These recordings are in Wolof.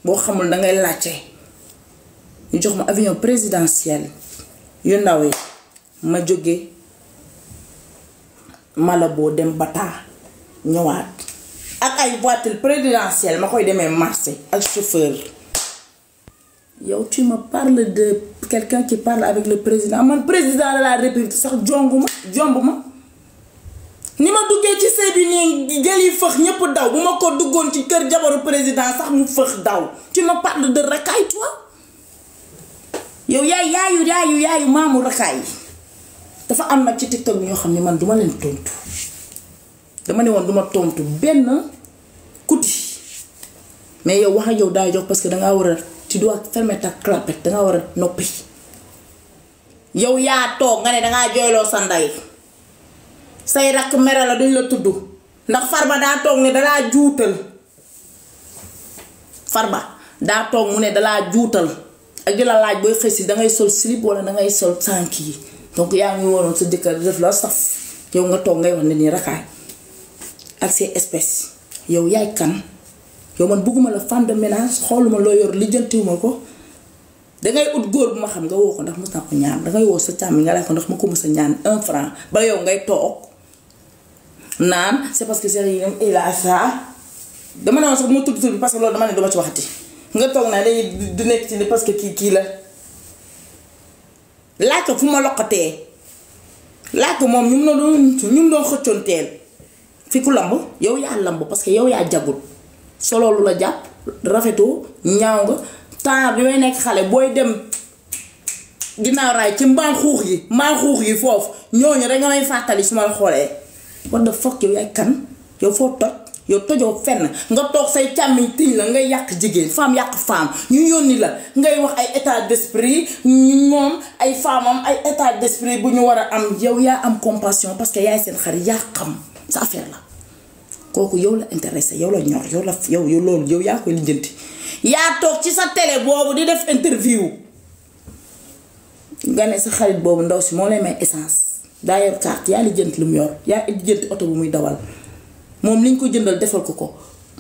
boo xamul dangay laajte ñu jox ma avion présidentiel yu ndaw yi ma jóge Malabo dem Bata ñëwaat ak ay voiture présidentielle ma koy demee marché ak chauffeur. yow tu me parles de quelqu'un qui parle avec le président man président de la république sax jomb ma ni ma duggee ci sëy bi nii jël yi fëx ñëpp daw bu ma ko duggoon ci kër jabaru président sax mu fëx daw tu me parles de Racaille toi yow yaayu maamu Racaille dafa am nag ci TikTok bi ñoo xam ne man duma leen tontu dama ne woon duma tontu benn kuti mais yow wax ak yow daay jox parce que dangaa war a tu dois fermer ta clapette dangaa war a noppi yow yaa toog nga ne dangaa jooyloo sa ndey say rakk mere la duñ la tudd ndax Farba daa toog ne dalaa juutal Farba daa toog mu ne dalaa juutal ak di la laaj booy xëy si dangay sol slip wala dangay sol sànk yi donc yaa ngi waroon sa jëkkër def la saf yow nga toog ngay wax ne nii Racaille ak ses espèces yow yaay kan yow man bëgguma la femme de ménage xooluma loo yor lijjantiwuma ko dangay ut góor bu ma xam nga woo ko ndax mos naa ko ñaan dangay woo sa càmmi nga laaj ko ndax ma ko mos a ñaan 1 franc ba yow ngay toog naan c'est parce que c'est il a ça dama ne woon sax bu ma tudd tur bi parce que loolu dama ne duma ci waxati nga toog naa dañuy di nekk ci ni parce que kii la laaj ko fu ma loqatee laaj ko moom ñu mu doon xëccoonteel fi ku lamb yow yaa lamb parce que yow yaa jagul solo lu la jàpp rafetoo ñaaw nga temps bi may nekk xale booy dem ginnaaw raay ci mbaan xuux yi foofu ñooñu rek nga may fàttali su ma la xoolee what the fuck yow yaay kan yow foo toj yow tojoo fenn nga toog say càmmiñ tiñ la ngay yàq jigéen femme yàq femme ñu yónni la ngay wax ay état d'esprit moom ay femme am ay état d'esprit bu ñu war a am yow yaa am compassion parce que yaay seen xarit yaa xam sa affaire la kooku yow la intéressé yow la ñor yow loolu yow yaa koy lijjanti yaa toog ci sa télé boobu di def interview nga ne sa xarit boobu ndaw si moo lay may essence daa yor carte yaa lijjanti lu mu yor yaa lijjanti oto bu muy dawal moom liñ ko jëndal defal ko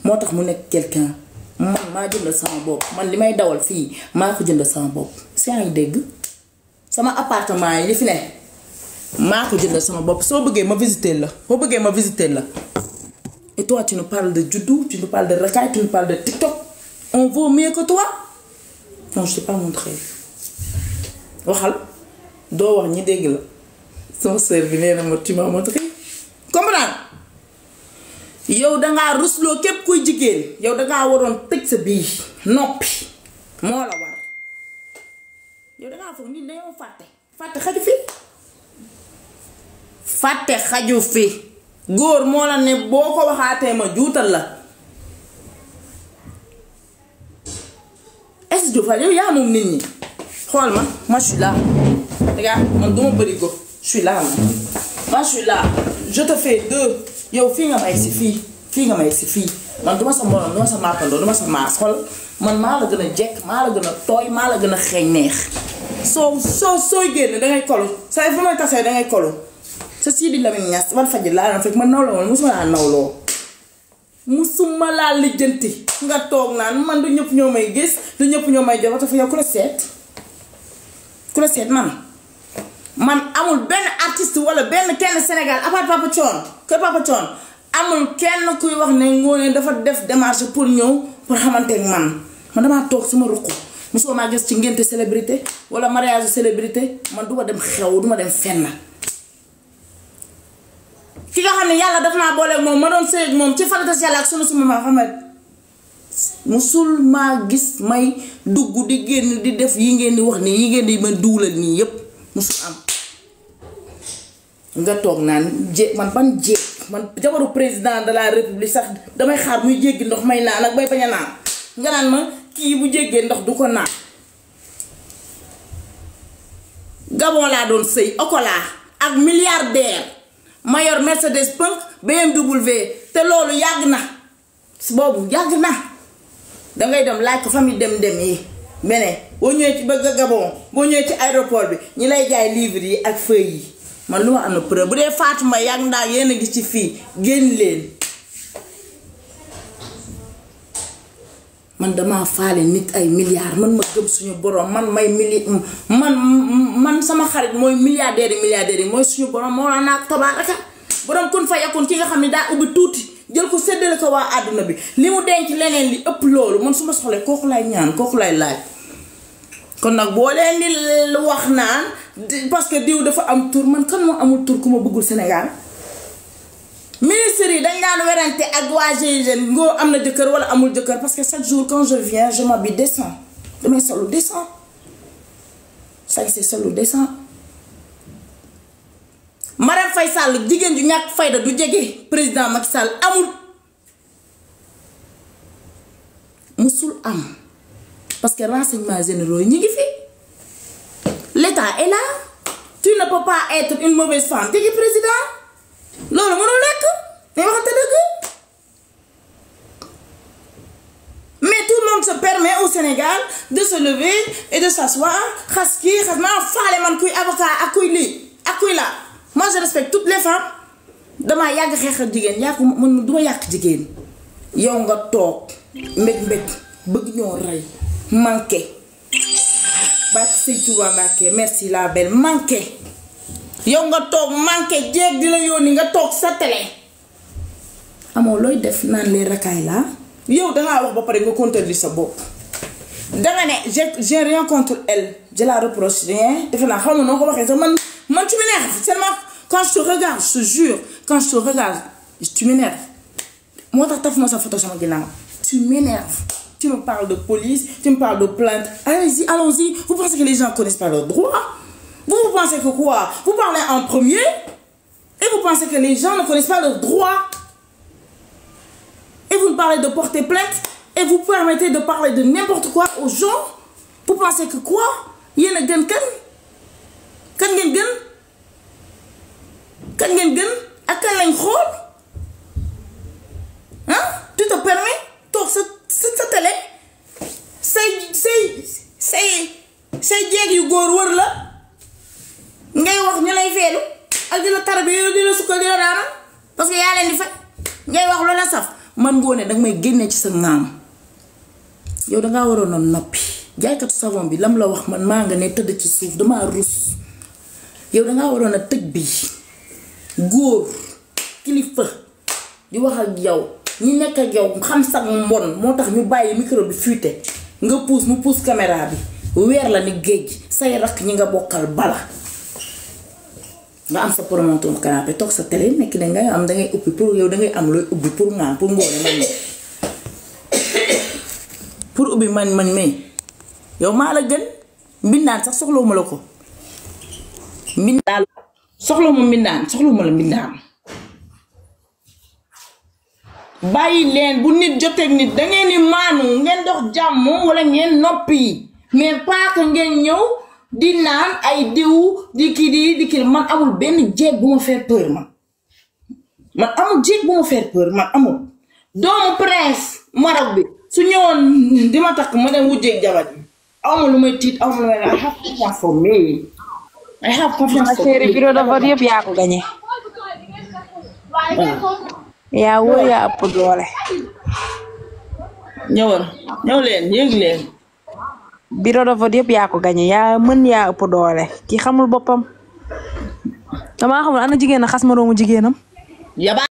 moo tax mu nekk quelqu'un man maa jëndal sama bopp man li may dawal fii maa ko jëndal sama bopp si yaa ngi dégg sama appartement yi li fi ne maa ko jëndal sama bopp soo bëggee ma visiter la et toi tu nous parles de juddu tu nous parles de Racaille tu nous parles de TikTok on vaut mieux que toi non je t'ai pas montré waxal doo wax ñi dégg la sama sœur bi nee na ma tu m'as montré comprendre yow dangaa rusloo képp kuy jigéen yow dangaa waroon tëj sa bii noppi moo la war yow dangaa foog nit dañoo fàtte xaju fi góor moo la ne boo ko waxaatee ma juutal la est-ce que yow yaa moom nit ñi xool ma je suis là regarde man duma bëri go je suis là moi je suis là je te fais 2 yow fii nga may si fii man duma sa morom duma sa mappandoo duma sa maas xool man maa la gën a jekk maa la gën a tooy maa la gën a xeeñ neex sooy génn dangay kolu saa fu may tasee dangay kolu sa Sidi Lamine Niass ban faj laa doon fekk man nawloo man musuma laa nawloo musuma laa lijjanti nga toog naan man du ñëpp ñoo may gis du ñëpp ñoo may jox fa yow ku la seet man amul benn artiste wala benn kenn Sénégal à part Papa Thione kër Papa Thione amul kenn kuy wax ne Ngoné dafa def démarche pour ñëw pour xamante ak man damaa toog sama ruq musuma maa gis ci ngénte célébrité wala mariage célébrité man duma dem xew duma dem fenn ki nga xam ne yàlla daf naa boole moom ma doon sëy ak moom ci farata yàlla ak sunu ma xam ne musul maa gis may dugg di génn di def yi ngeen di wax nii yi ngeen di ma duulal nii yépp musul am nga toog naan man jabaru président de la république sax damay xaar muy jéggi ndox may naan ak bay bañ a naan nga naan ma kii bu jéggee ndox du ko naan Gabon laa doon sëy Okola ak milliardaire ma yor Mercedes Punk BMW te loolu yàgg na boobu yàgg na dangay dem laaj ko famille dem yi mene boo ñëwee ci bëgg Gabon boo ñëwee ci aéroport bi ñi lay jaay livre yi ak feuille yi man lu ma am na preuve bu dee Faatuma yàgg ndaa yéen a gis ci fii génn leen man damaa faale nit ay milliards man ma gëm suñu borom man may man sama xarit mooy milliardaires yi mooy suñu borom moo la naak tabaaraka borom kun fa yakun ki nga xam ne daa ubbi tuuti jël ko séddale ko waa àdduna bi li mu denc leneen li ëpp loolu man su ma soxlee kooku lay ñaan kooku lay laaj. kon nag boo leen di wax naan parce que diw dafa am tur man kan moo amul tur ku ma bëggul Sénégal ministre yi dañ daan werante ak waa GIGN ngoo am na jëkkër wala amul jëkkër parce que chaque jour quand je viens je m'habille décent damay solu décent ça c'est solu décent. Marème Faye Sall jigéen ju ñàkk fayda du jege président Macky Sall amul musul am parce que renseignements généraux yi ñu ngi fi l'état est là tu ne peux pas être une mauvaise femme jege président loolu mënul nekk dañ waxante dëgg mais tout le monde se permet au Sénégal de se lever et de s'asseoir xas kii xas naa faale man kuy avocat ak kuy lii ak kuy laa. Moi je respecte toutes les femmes damaa yàgg xeexal jigéen yàgg man duma yàq jigéen yow nga toog mbég bëgg ñoo rey manqué bàkk Sëñ Tuubaa Mbàkke merci la belle manqué yow nga toog manqué jeeg di la yónni nga toog sa télé amoo looy def naan les rakaay la yow dangaa wax ba pare nga contredire sa bopp danga ne j'ai rien contre elle je la reproche rien defe naa xam nga noo ko waxee sax man tu m'énerves seulement quand je te regarde je te jure quand je te regarde tu m'énerves moo tax taf ma sa photo sama ginnaaw tu m'énerves tu me parles de police tu me parles de plainte allons-y vous pensez que les gens connaissent pas leurs droits vous pensez que quoi vous parlez en premier et vous pensez que les gens ne connaissent pas leurs droits et vous me parlez de porter plainte et vous permettez de parler de n'importe quoi aux gens vous pensez que quoi yéen a gën kan ngeen gën ak kan lañ xool ah tu te permets toog sa télé say jeeg yu góor wër la ngay wax ñu lay feelu ak di la tar bi di la sukkal di la daana parce que yaa leen di faj ngay wax loola saf man Ngoné danga may génnee ci sa naam yow dangaa waroon a noppi jaaykatu savon bi lam la wax man maa nga ne tëdd ci suuf damaa rus yow dangaa waroon a tëj bi góor kilifa di wax ak yow ñi nekk ak yow xam sax mbon moo tax ñu bàyyi micro bi fuité nga puus mu puus caméra bi weer la ni géej say rakk ñi nga bokkal bala nga am sa promotion canapé toog sa télé nekk da ngay am dangay ubbi pour yow dangay am looy ubbi pour nga pour Ngoné man pour ubbi man mais yow maa la gën mbindaan sax soxlawuma la ko mbindaan soxlawuma mbindaan soxlawuma la mbindaan bàyyi leen bu nit joteeg nit dangeen ni maanu ngeen dox jàmm wala ngeen noppi mais pas que ngeen ñëw di naan ay diw di kii man amul benn jeeg bu ma faire peur man amul jeeg bu ma faire peur man amul doomu prince Maroc bi su ñëwoon di ma takk ma dem wujjeeg jabar ji awma lu may tiit awma lu may I have confiance for me I have confiance for me bureau de vote yëpp yaa ko gagné yaa wóor yaa ëpp doole ñëw leen yëg leen bureau de vote yëpp yaa ko gagné yaa mën yaa ëpp doole ki xamul boppam damaa xamul ana jigéen a xas ma doomu jigéenam